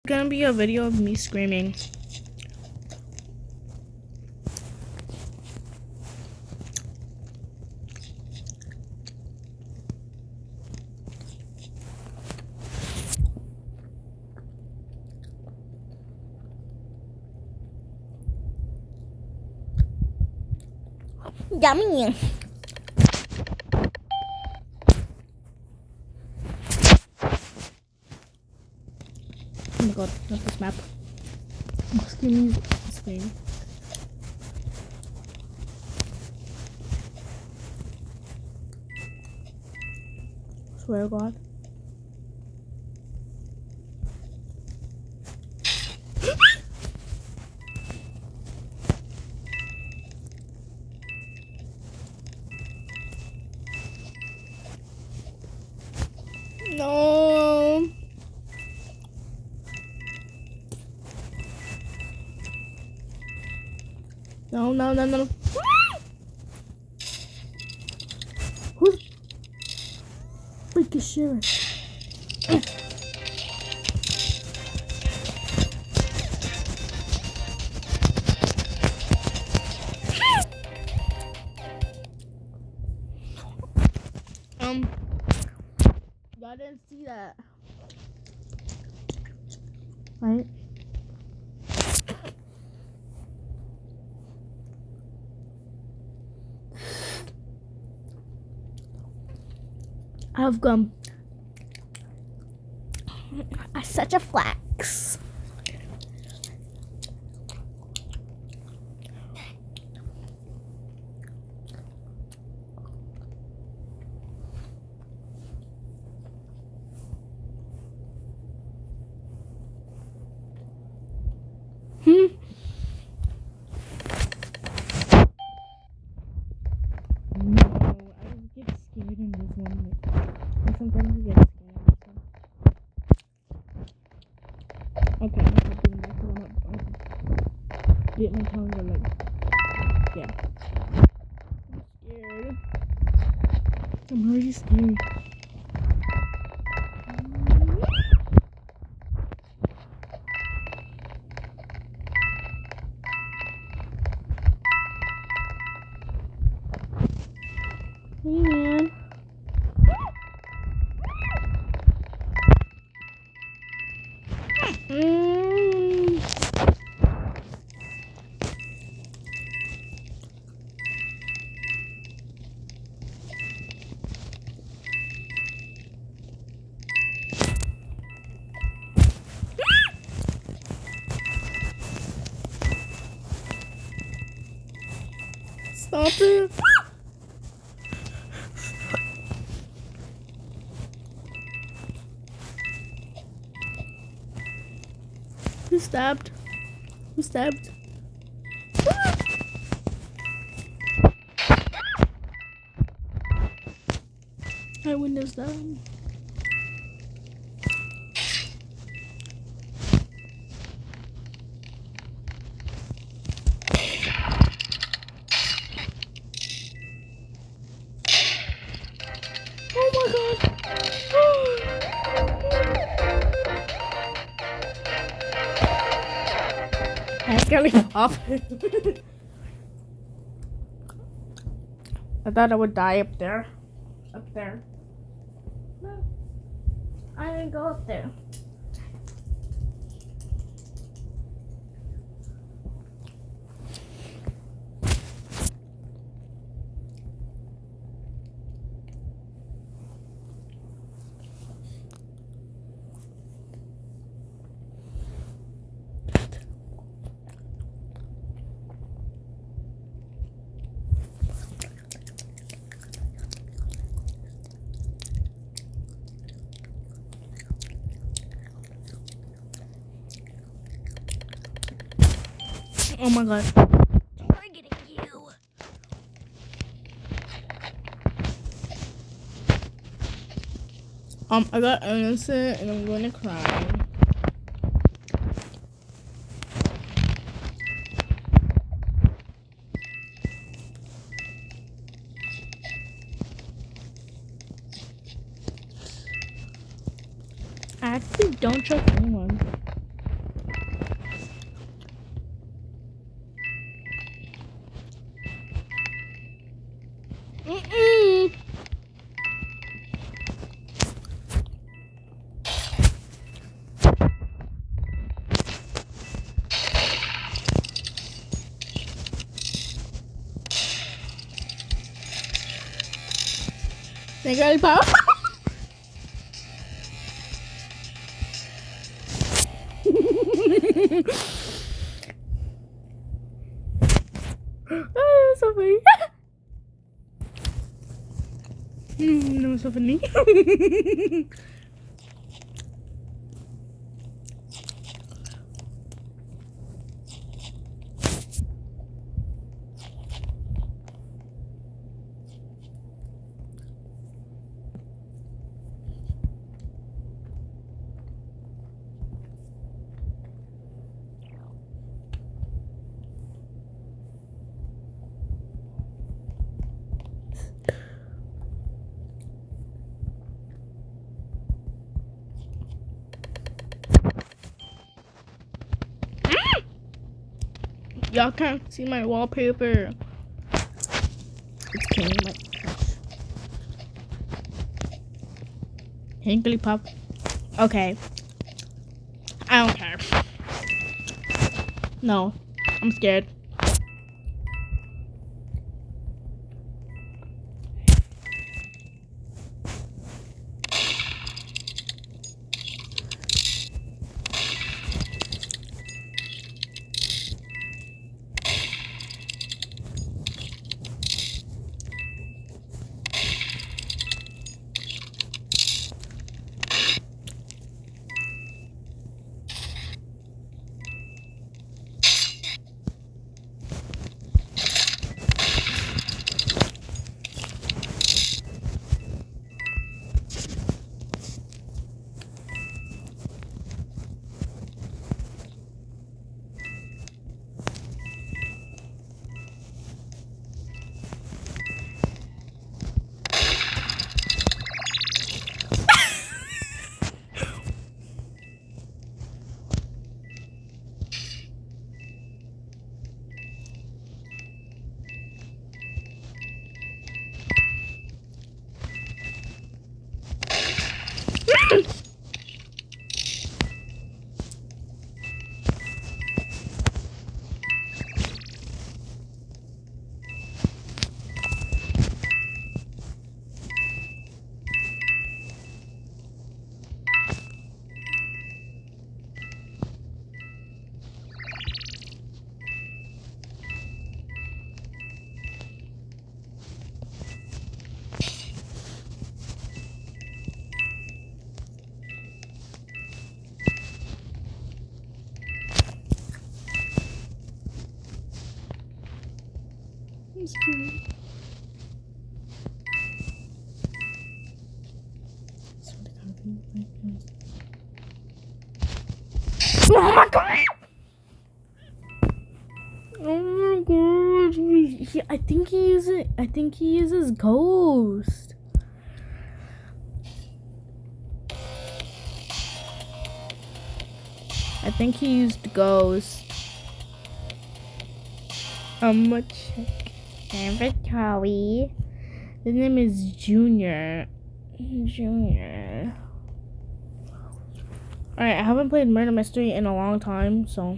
gonna be a video of me screaming. Yummy. Oh my god, not this map. I'm screaming. Scream. Swear to God. No. No. Who's freaking shivering? Y'all didn't see that, right? I've gum. Such a flex. No, I get scared in this one. Like sometimes I get scared. Okay, I'm not doing that because I'm get my tongue and like, yeah. I'm scared. I'm already scared. Hey man. Stop it. Who stabbed? Who stabbed? I witnessed that. Oh my god. That's gonna pop. I thought I would die up there. Up there. No. I didn't go up there. Oh my god. Targeting you. I got innocent and I'm going to cry. I actually don't trust anyone. girly pop. Oh, that was so funny. That was so funny. Y'all can't see my wallpaper. It's killing my gosh. Hinkly pop. Okay. I don't care. No. I'm scared. I'm scared. Oh my god! Oh my god! I think he uses ghost. I think he used ghost. I'm gonna check inventory. His name is Junior. Junior. Alright, I haven't played Murder Mystery in a long time, so.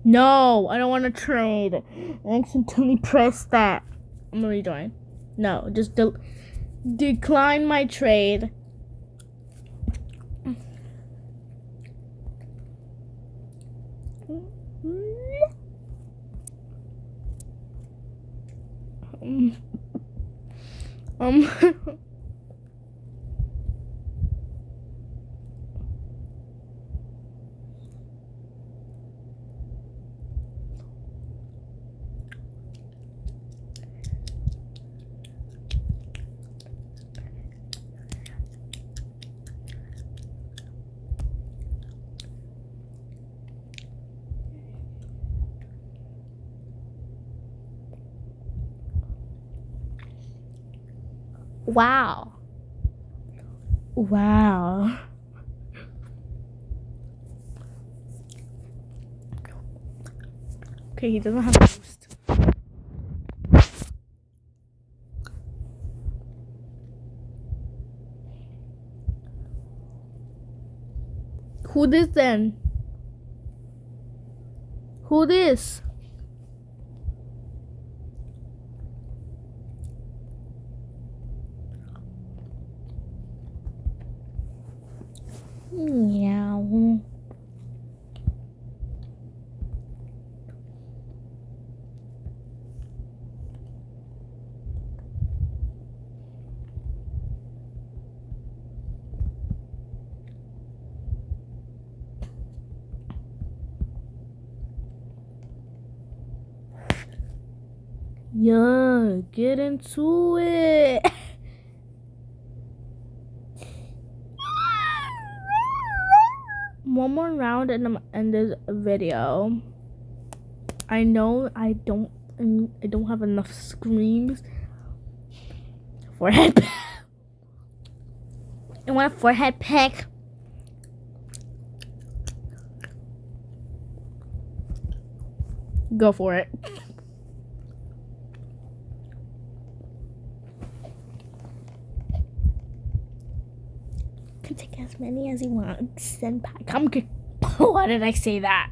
No, I don't want to trade. I accidentally pressed that. I'm gonna rejoin. No, just decline my trade. Wow. Wow. Okay, he doesn't have a ghost. Who this then? Who this? Meow. Yeah, get into it. One more round and I'm end this video. I know I don't have enough screams. Forehead. I want a forehead pick. Go for it. You can take as many as you want. Send back. Come. Why did I say that?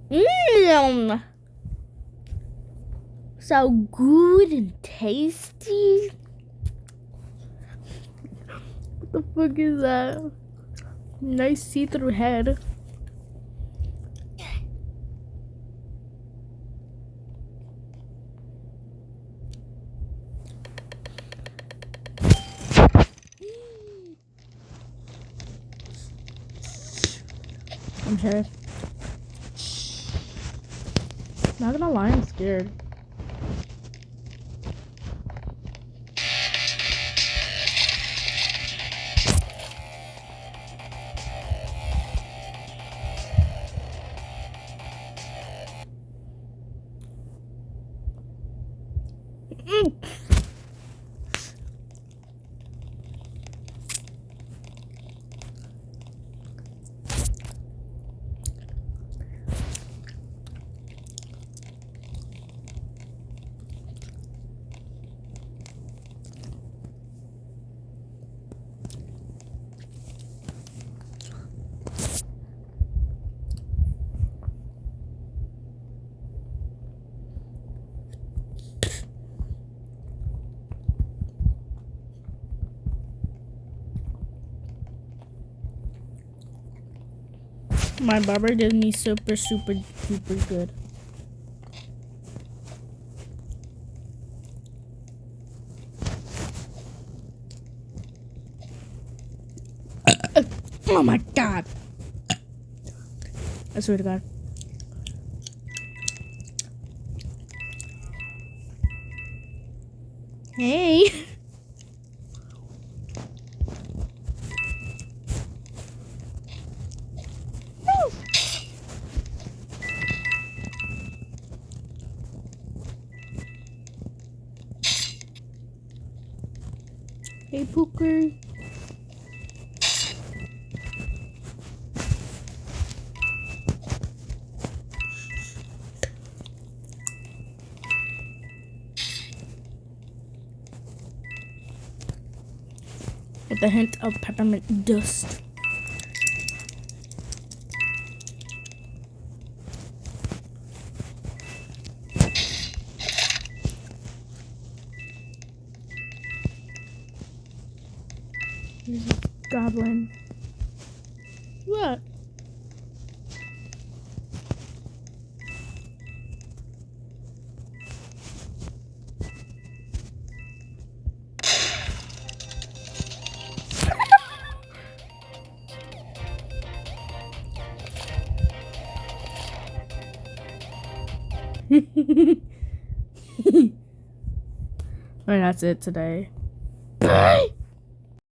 Mmm. So good and tasty. What the fuck is that? Nice see-through head. I'm sure. Not gonna lie, I'm scared. My barber did me super duper good. Oh my god. I swear to God. Hey. Hey, Pooker. With a hint of peppermint dust. Here's a goblin. What? Alright, that's it today. Bye.